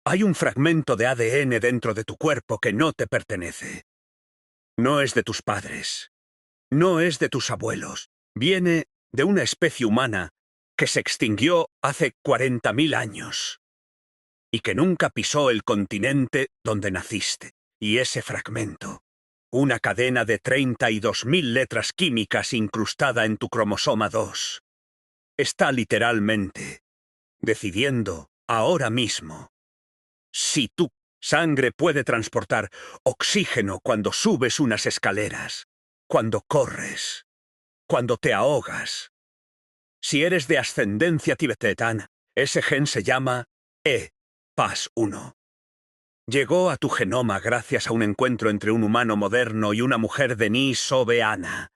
Hay un fragmento de ADN dentro de tu cuerpo que no te pertenece. No es de tus padres. No es de tus abuelos. Viene de una especie humana que se extinguió hace 40.000 años y que nunca pisó el continente donde naciste. Y ese fragmento, una cadena de 32.000 letras químicas incrustada en tu cromosoma 2, está literalmente decidiendo ahora mismo si tu sangre puede transportar oxígeno cuando subes unas escaleras, cuando corres, cuando te ahogas. Si eres de ascendencia tibetana, ese gen se llama EPAS1. Llegó a tu genoma gracias a un encuentro entre un humano moderno y una mujer denisovanana,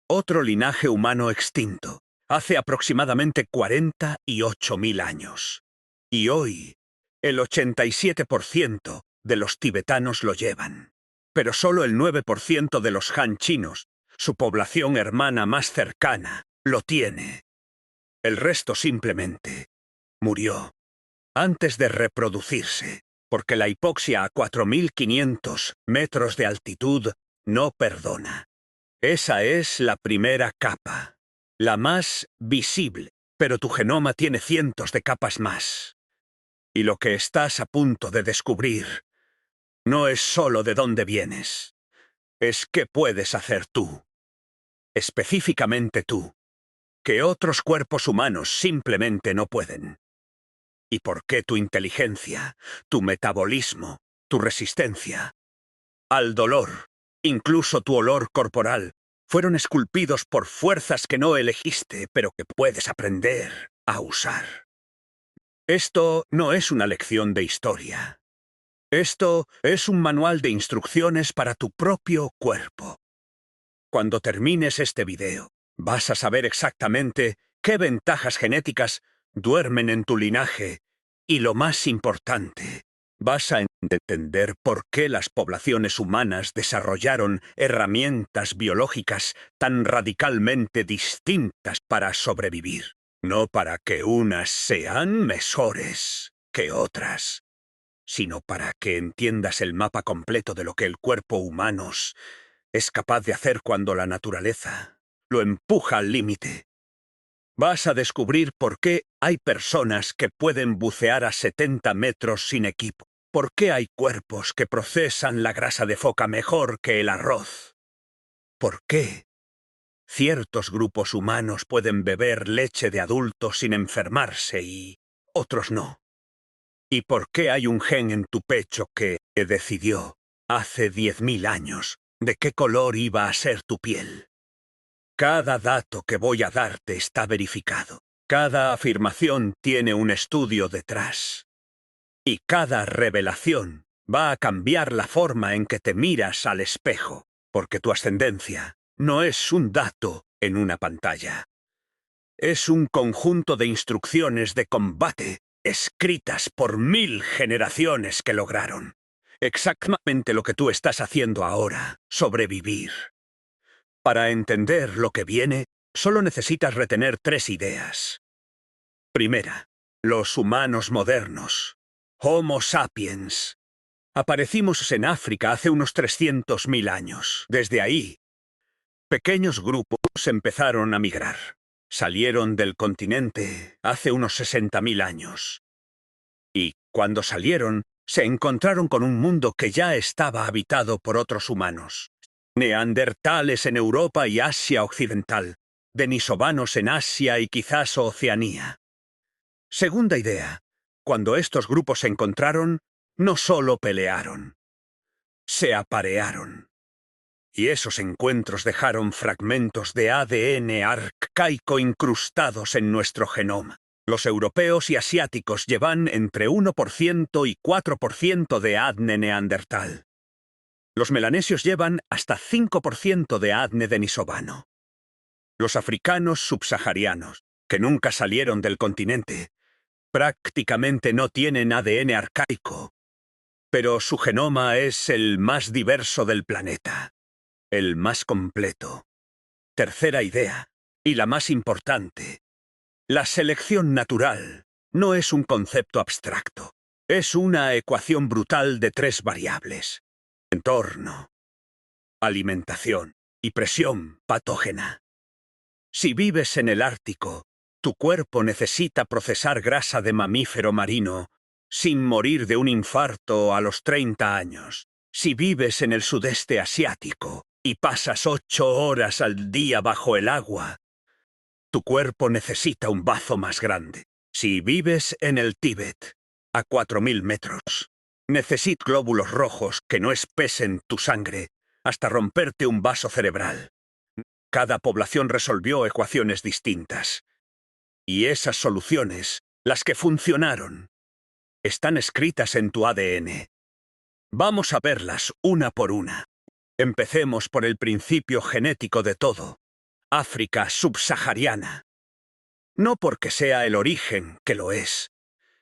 otro linaje humano extinto, hace aproximadamente 48.000 años. Y hoy, el 87% de los tibetanos lo llevan. Pero solo el 9% de los Han chinos, su población hermana más cercana, lo tiene. El resto simplemente murió antes de reproducirse, porque la hipoxia a 4.500 metros de altitud no perdona. Esa es la primera capa, la más visible, pero tu genoma tiene cientos de capas más. Y lo que estás a punto de descubrir no es solo de dónde vienes, es qué puedes hacer tú, específicamente tú, que otros cuerpos humanos simplemente no pueden. Y por qué tu inteligencia, tu metabolismo, tu resistencia al dolor, incluso tu olor corporal, fueron esculpidos por fuerzas que no elegiste, pero que puedes aprender a usar. Esto no es una lección de historia. Esto es un manual de instrucciones para tu propio cuerpo. Cuando termines este video, vas a saber exactamente qué ventajas genéticas duermen en tu linaje y, lo más importante, vas a entender por qué las poblaciones humanas desarrollaron herramientas biológicas tan radicalmente distintas para sobrevivir. No para que unas sean mejores que otras, sino para que entiendas el mapa completo de lo que el cuerpo humano es capaz de hacer cuando la naturaleza lo empuja al límite. Vas a descubrir por qué hay personas que pueden bucear a 70 metros sin equipo. ¿Por qué hay cuerpos que procesan la grasa de foca mejor que el arroz? ¿Por qué ciertos grupos humanos pueden beber leche de adultos sin enfermarse y otros no? ¿Y por qué hay un gen en tu pecho que decidió, hace 10.000 años, de qué color iba a ser tu piel? Cada dato que voy a darte está verificado. Cada afirmación tiene un estudio detrás. Y cada revelación va a cambiar la forma en que te miras al espejo, porque tu ascendencia no es un dato en una pantalla. Es un conjunto de instrucciones de combate escritas por 1.000 generaciones que lograron exactamente lo que tú estás haciendo ahora: sobrevivir. Para entender lo que viene, solo necesitas retener 3 ideas. Primera, los humanos modernos, Homo sapiens, aparecimos en África hace unos 300.000 años. Desde ahí, pequeños grupos empezaron a migrar. Salieron del continente hace unos 60.000 años. Y cuando salieron, se encontraron con un mundo que ya estaba habitado por otros humanos. Neandertales en Europa y Asia Occidental, denisovanos en Asia y quizás Oceanía. Segunda idea, cuando estos grupos se encontraron, no solo pelearon, se aparearon. Y esos encuentros dejaron fragmentos de ADN arcaico incrustados en nuestro genoma. Los europeos y asiáticos llevan entre 1% y 4% de ADN neandertal. Los melanesios llevan hasta 5% de ADN denisovano. Los africanos subsaharianos, que nunca salieron del continente, prácticamente no tienen ADN arcaico, pero su genoma es el más diverso del planeta, el más completo. Tercera idea, y la más importante: la selección natural no es un concepto abstracto. Es una ecuación brutal de 3 variables: entorno, alimentación y presión patógena. Si vives en el Ártico, tu cuerpo necesita procesar grasa de mamífero marino sin morir de un infarto a los 30 años. Si vives en el sudeste asiático y pasas 8 horas al día bajo el agua, tu cuerpo necesita un bazo más grande. Si vives en el Tíbet, a 4000 metros, necesitas glóbulos rojos que no espesen tu sangre hasta romperte un vaso cerebral. Cada población resolvió ecuaciones distintas. Y esas soluciones, las que funcionaron, están escritas en tu ADN. Vamos a verlas una por una. Empecemos por el principio genético de todo: África subsahariana. No porque sea el origen, que lo es,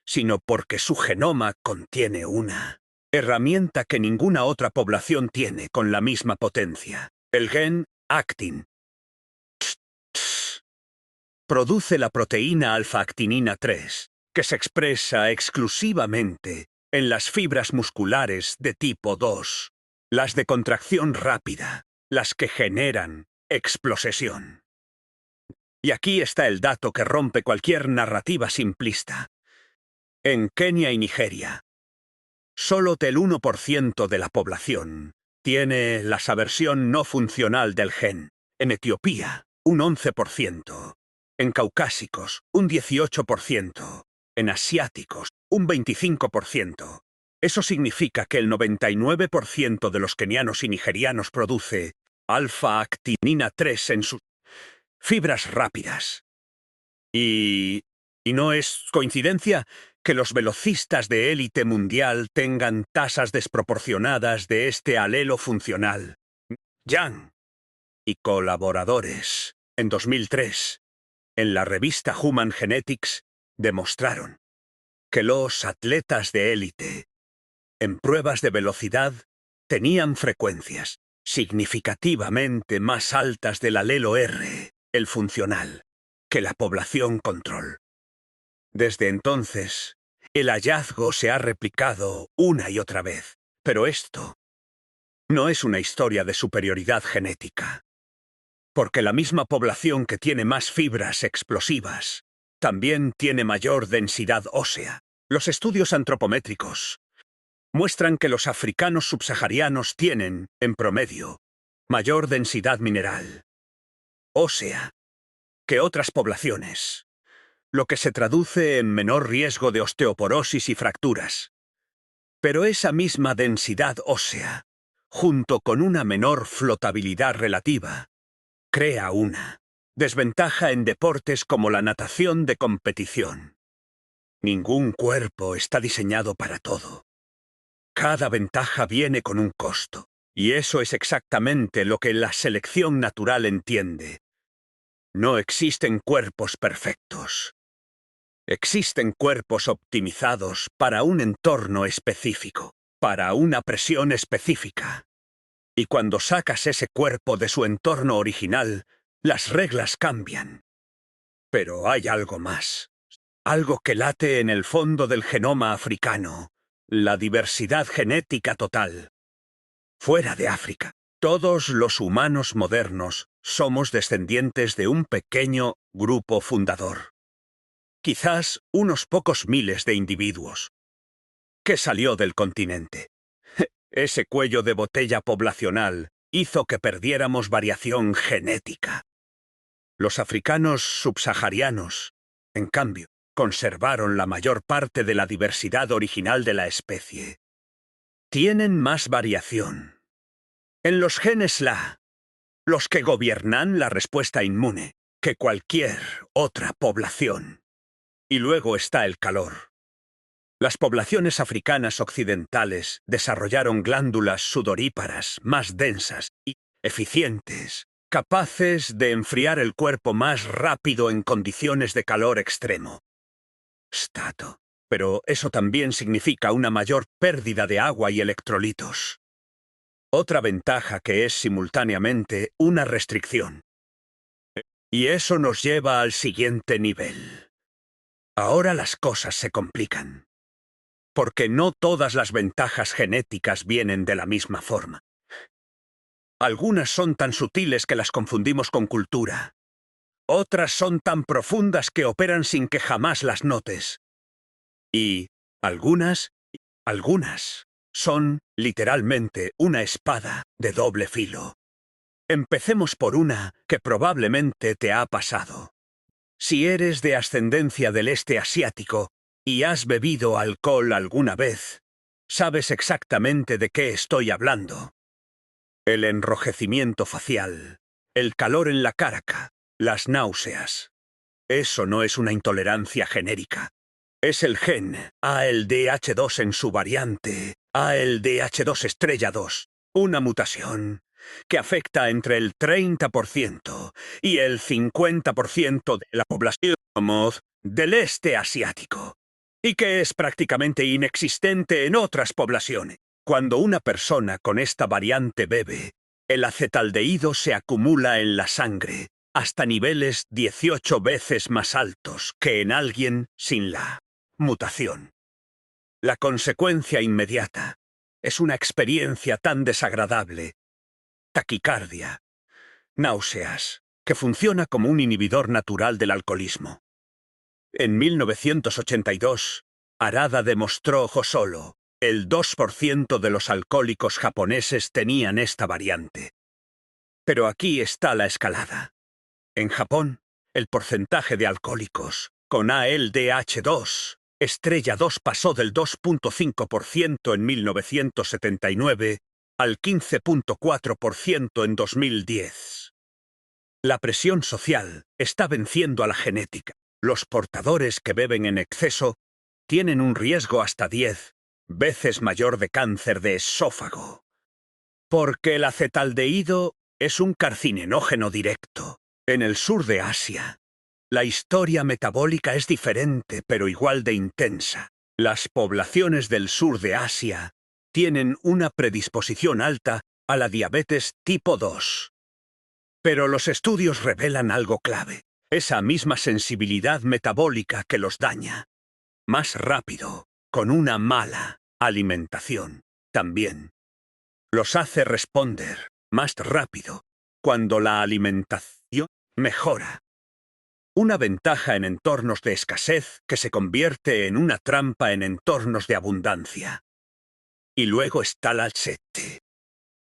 sino porque su genoma contiene una herramienta que ninguna otra población tiene con la misma potencia: el gen actin. Produce la proteína alfa-actinina 3, que se expresa exclusivamente en las fibras musculares de tipo 2, las de contracción rápida, las que generan explosión. Y aquí está el dato que rompe cualquier narrativa simplista. En Kenia y Nigeria, solo el 1% de la población tiene la versión no funcional del gen. En Etiopía, un 11%. En caucásicos, un 18%. En asiáticos, un 25%. Eso significa que el 99% de los kenianos y nigerianos produce alfa-actinina 3 en sus fibras rápidas. Y no es coincidencia que los velocistas de élite mundial tengan tasas desproporcionadas de este alelo funcional. Yang y colaboradores, en 2003, en la revista Human Genetics, demostraron que los atletas de élite, en pruebas de velocidad, tenían frecuencias significativamente más altas del alelo R, el funcional, que la población control. Desde entonces, el hallazgo se ha replicado una y otra vez, pero esto no es una historia de superioridad genética, porque la misma población que tiene más fibras explosivas también tiene mayor densidad ósea. Los estudios antropométricos muestran que los africanos subsaharianos tienen, en promedio, mayor densidad mineral ósea que otras poblaciones, lo que se traduce en menor riesgo de osteoporosis y fracturas. Pero esa misma densidad ósea, junto con una menor flotabilidad relativa, crea una desventaja en deportes como la natación de competición. Ningún cuerpo está diseñado para todo. Cada ventaja viene con un costo, y eso es exactamente lo que la selección natural entiende. No existen cuerpos perfectos. Existen cuerpos optimizados para un entorno específico, para una presión específica. Y cuando sacas ese cuerpo de su entorno original, las reglas cambian. Pero hay algo más. Algo que late en el fondo del genoma africano: la diversidad genética total. Fuera de África, todos los humanos modernos somos descendientes de un pequeño grupo fundador. Quizás unos pocos miles de individuos. ¿Qué salió del continente? Ese cuello de botella poblacional hizo que perdiéramos variación genética. Los africanos subsaharianos, en cambio, conservaron la mayor parte de la diversidad original de la especie. Tienen más variación en los genes LA, los que gobiernan la respuesta inmune, que cualquier otra población. Y luego está el calor. Las poblaciones africanas occidentales desarrollaron glándulas sudoríparas más densas y eficientes, capaces de enfriar el cuerpo más rápido en condiciones de calor extremo. Stato. Pero eso también significa una mayor pérdida de agua y electrolitos. Otra ventaja que es simultáneamente una restricción. Y eso nos lleva al siguiente nivel. Ahora las cosas se complican. porque no todas las ventajas genéticas vienen de la misma forma. Algunas son tan sutiles que las confundimos con cultura. Otras son tan profundas que operan sin que jamás las notes. Y algunas son, literalmente, una espada de doble filo. Empecemos por una que probablemente te ha pasado. Si eres de ascendencia del este asiático y has bebido alcohol alguna vez, sabes exactamente de qué estoy hablando. El enrojecimiento facial, el calor en la cara, las náuseas. Eso no es una intolerancia genérica. Es el gen ALDH2 en su variante ALDH2 una mutación que afecta entre el 30% y el 50% de la población del este asiático, y que es prácticamente inexistente en otras poblaciones. Cuando una persona con esta variante bebe, el acetaldehído se acumula en la sangre hasta niveles 18 veces más altos que en alguien sin la mutación. La consecuencia inmediata es una experiencia tan desagradable, taquicardia, náuseas, que funciona como un inhibidor natural del alcoholismo. En 1982, Harada demostró solo el 2% de los alcohólicos japoneses tenían esta variante. Pero aquí está la escalada. En Japón, el porcentaje de alcohólicos con ALDH2 estrella 2 pasó del 2.5% en 1979 al 15.4% en 2010. La presión social está venciendo a la genética. Los portadores que beben en exceso tienen un riesgo hasta 10 veces mayor de cáncer de esófago. Porque el acetaldehído es un carcinógeno directo. En el sur de Asia, la historia metabólica es diferente, pero igual de intensa. Las poblaciones del sur de Asia tienen una predisposición alta a la diabetes tipo 2. Pero los estudios revelan algo clave: esa misma sensibilidad metabólica que los daña más rápido con una mala alimentación también los hace responder más rápido cuando la alimentación mejora. Una ventaja en entornos de escasez que se convierte en una trampa en entornos de abundancia. Y luego está la LCT,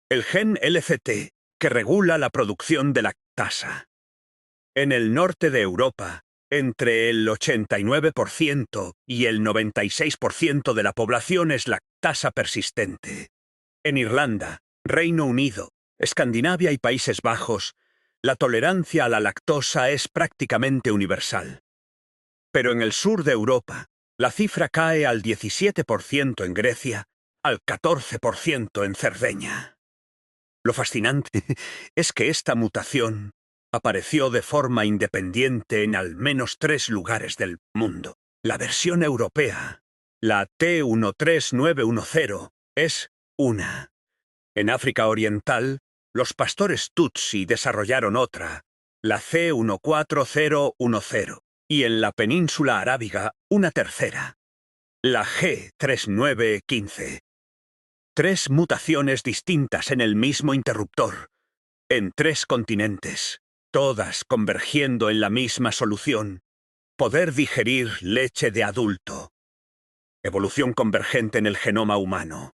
el gen LCT, que regula la producción de lactasa. En el norte de Europa, entre el 89% y el 96% de la población es lactasa persistente. En Irlanda, Reino Unido, Escandinavia y Países Bajos, la tolerancia a la lactosa es prácticamente universal. Pero en el sur de Europa, la cifra cae al 17% en Grecia, al 14% en Cerdeña. Lo fascinante es que esta mutación apareció de forma independiente en al menos 3 lugares del mundo. La versión europea, la T13910, es una. En África Oriental, los pastores Tutsi desarrollaron otra, la C14010, y en la península arábiga una tercera, la G3915. 3 mutaciones distintas en el mismo interruptor, en 3 continentes, todas convergiendo en la misma solución: poder digerir leche de adulto. Evolución convergente en el genoma humano.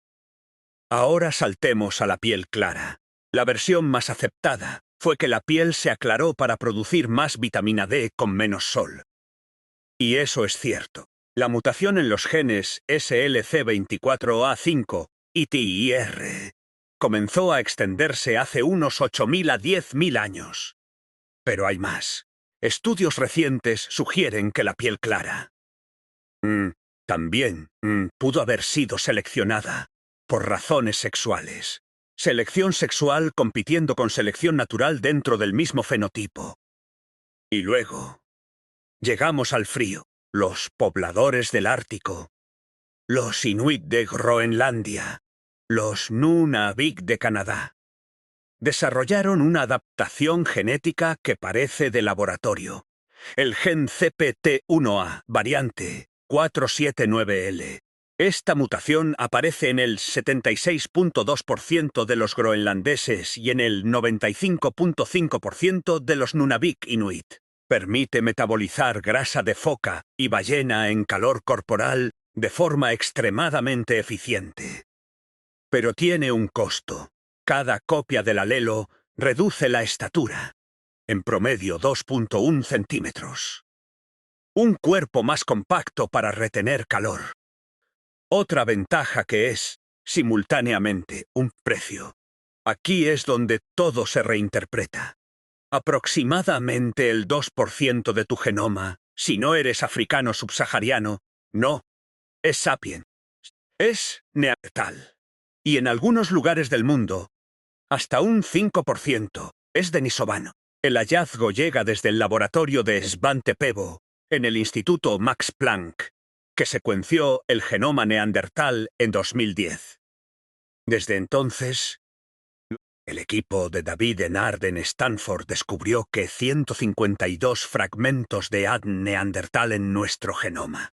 Ahora saltemos a la piel clara. La versión más aceptada fue que la piel se aclaró para producir más vitamina D con menos sol. Y eso es cierto. La mutación en los genes SLC24A5 y TIR comenzó a extenderse hace unos 8.000 a 10.000 años. Pero hay más. Estudios recientes sugieren que la piel clara también pudo haber sido seleccionada por razones sexuales. Selección sexual compitiendo con selección natural dentro del mismo fenotipo. Y luego llegamos al frío. Los pobladores del Ártico, los Inuit de Groenlandia, los Nunavik de Canadá, desarrollaron una adaptación genética que parece de laboratorio. El gen CPT1A, variante 479L, Esta mutación aparece en el 76.2% de los groenlandeses y en el 95.5% de los Nunavik Inuit. Permite metabolizar grasa de foca y ballena en calor corporal de forma extremadamente eficiente. Pero tiene un costo. Cada copia del alelo reduce la estatura, en promedio 2.1 centímetros. Un cuerpo más compacto para retener calor. Otra ventaja que es, simultáneamente, un precio. Aquí es donde todo se reinterpreta. Aproximadamente el 2% de tu genoma, si no eres africano subsahariano, no, es sapiens, es neandertal. Y en algunos lugares del mundo, hasta un 5% es denisovano. El hallazgo llega desde el laboratorio de Svante Pääbo, en el Instituto Max Planck, que secuenció el genoma neandertal en 2010. Desde entonces, el equipo de David Enard en Stanford descubrió que 152 fragmentos de ADN neandertal en nuestro genoma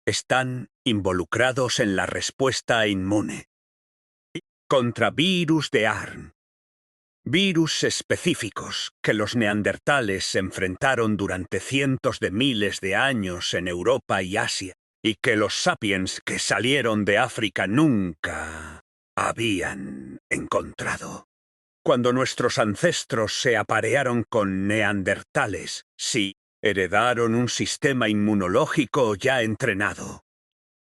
están involucrados en la respuesta inmune contra virus de ARN. Virus específicos que los neandertales se enfrentaron durante cientos de miles de años en Europa y Asia, y que los sapiens que salieron de África nunca habían encontrado. Cuando nuestros ancestros se aparearon con neandertales, sí, heredaron un sistema inmunológico ya entrenado.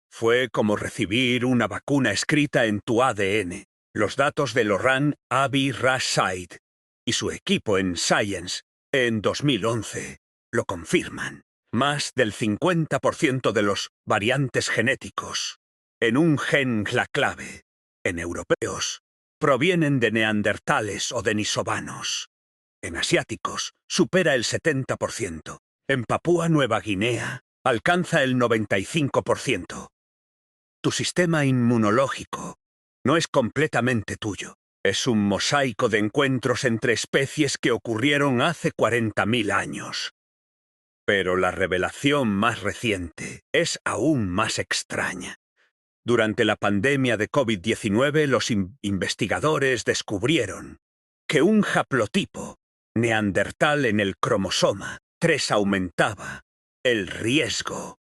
Fue como recibir una vacuna escrita en tu ADN. Los datos de Loran Abi-Rashid y su equipo en Science en 2011 lo confirman. Más del 50% de los variantes genéticos en un gen la clave, en europeos, provienen de neandertales o denisovanos. En asiáticos supera el 70%. En Papúa Nueva Guinea alcanza el 95%. Tu sistema inmunológico no es completamente tuyo. Es un mosaico de encuentros entre especies que ocurrieron hace 40.000 años. Pero la revelación más reciente es aún más extraña. Durante la pandemia de COVID-19, los investigadores descubrieron que un haplotipo neandertal en el cromosoma 3 aumentaba el riesgo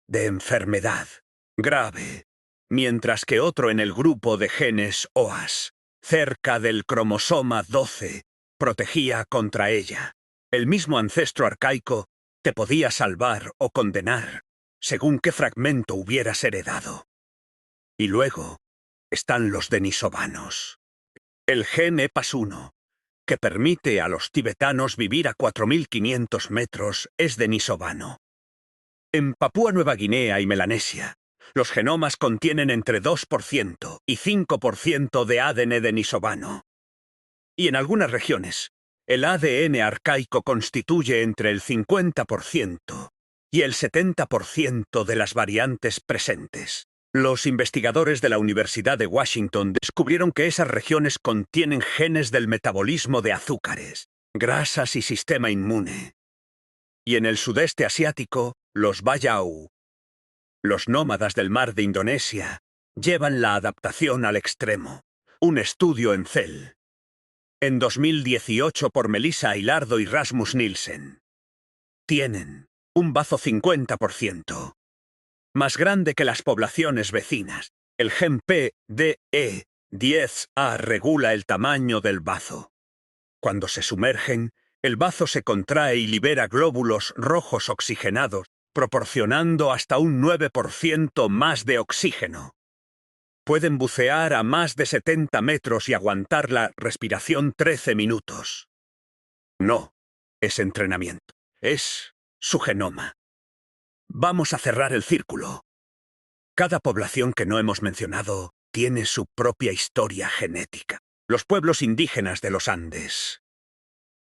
de enfermedad grave, mientras que otro en el grupo de genes OAS, cerca del cromosoma 12, protegía contra ella. El mismo ancestro arcaico te podía salvar o condenar, según qué fragmento hubieras heredado. Y luego están los denisovanos. El gen EPAS1, que permite a los tibetanos vivir a 4.500 metros, es denisovano. En Papúa Nueva Guinea y Melanesia, los genomas contienen entre 2% y 5% de ADN denisovano. Y en algunas regiones, el ADN arcaico constituye entre el 50% y el 70% de las variantes presentes. Los investigadores de la Universidad de Washington descubrieron que esas regiones contienen genes del metabolismo de azúcares, grasas y sistema inmune. Y en el sudeste asiático, los Bayau, los nómadas del mar de Indonesia, llevan la adaptación al extremo. Un estudio en Cell, en 2018 por Melissa Ailardo y Rasmus Nielsen. Tienen un bazo 50%. Más grande que las poblaciones vecinas. El gen PDE10A regula el tamaño del bazo. Cuando se sumergen, el bazo se contrae y libera glóbulos rojos oxigenados, proporcionando hasta un 9% más de oxígeno. Pueden bucear a más de 70 metros y aguantar la respiración 13 minutos. No es entrenamiento, es su genoma. Vamos a cerrar el círculo. Cada población que no hemos mencionado tiene su propia historia genética. Los pueblos indígenas de los Andes,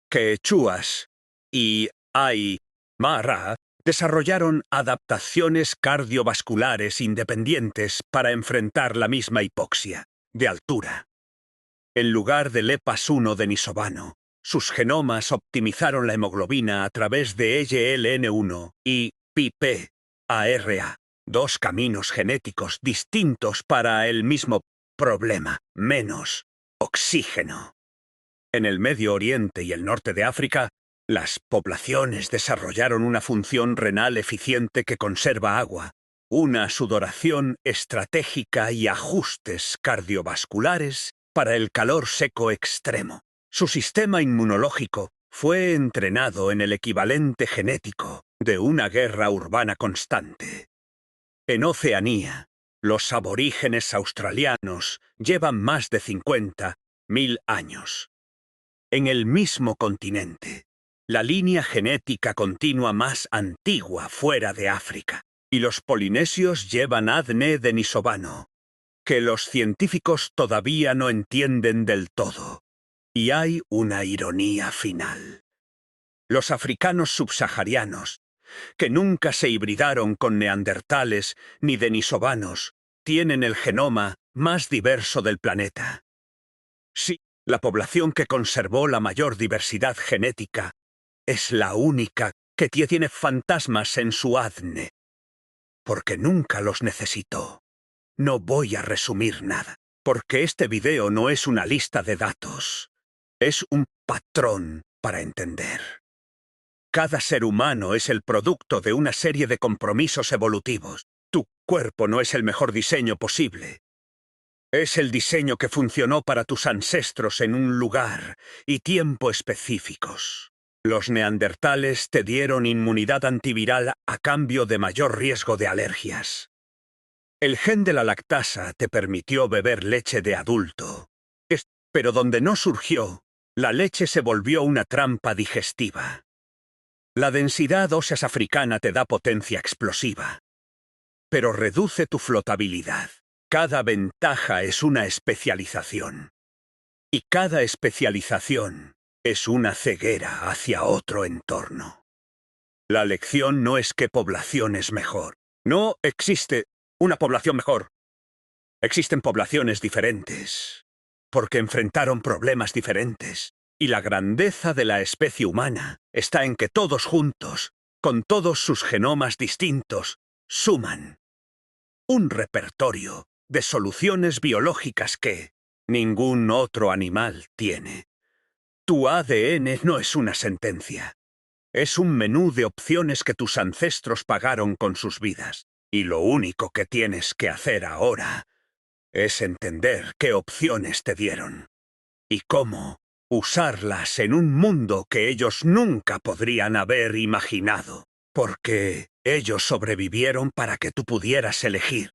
quechuas y aymara, desarrollaron adaptaciones cardiovasculares independientes para enfrentar la misma hipoxia, de altura. En lugar del EPAS1 denisovano, sus genomas optimizaron la hemoglobina a través de ELN1 y PIP-ARA. Dos caminos genéticos distintos para el mismo problema, menos oxígeno. En el Medio Oriente y el norte de África, las poblaciones desarrollaron una función renal eficiente que conserva agua, una sudoración estratégica y ajustes cardiovasculares para el calor seco extremo. Su sistema inmunológico fue entrenado en el equivalente genético de una guerra urbana constante. En Oceanía, los aborígenes australianos llevan más de 50.000 años. En el mismo continente, la línea genética continua más antigua fuera de África, y los polinesios llevan ADN denisovano, que los científicos todavía no entienden del todo. Y hay una ironía final. Los africanos subsaharianos, que nunca se hibridaron con neandertales ni denisovanos, tienen el genoma más diverso del planeta. Sí, la población que conservó la mayor diversidad genética es la única que tiene fantasmas en su ADN, porque nunca los necesitó. No voy a resumir nada, porque este video no es una lista de datos. Es un patrón para entender. Cada ser humano es el producto de una serie de compromisos evolutivos. Tu cuerpo no es el mejor diseño posible. Es el diseño que funcionó para tus ancestros en un lugar y tiempo específicos. Los neandertales te dieron inmunidad antiviral a cambio de mayor riesgo de alergias. El gen de la lactasa te permitió beber leche de adulto. Pero donde no surgió, la leche se volvió una trampa digestiva. La densidad ósea africana te da potencia explosiva, pero reduce tu flotabilidad. Cada ventaja es una especialización. Y cada especialización es una ceguera hacia otro entorno. La lección no es qué población es mejor. No existe una población mejor. Existen poblaciones diferentes, porque enfrentaron problemas diferentes. Y la grandeza de la especie humana está en que todos juntos, con todos sus genomas distintos, suman un repertorio de soluciones biológicas que ningún otro animal tiene. Tu ADN no es una sentencia. Es un menú de opciones que tus ancestros pagaron con sus vidas. Y lo único que tienes que hacer ahora es entender qué opciones te dieron y cómo usarlas en un mundo que ellos nunca podrían haber imaginado, porque ellos sobrevivieron para que tú pudieras elegir.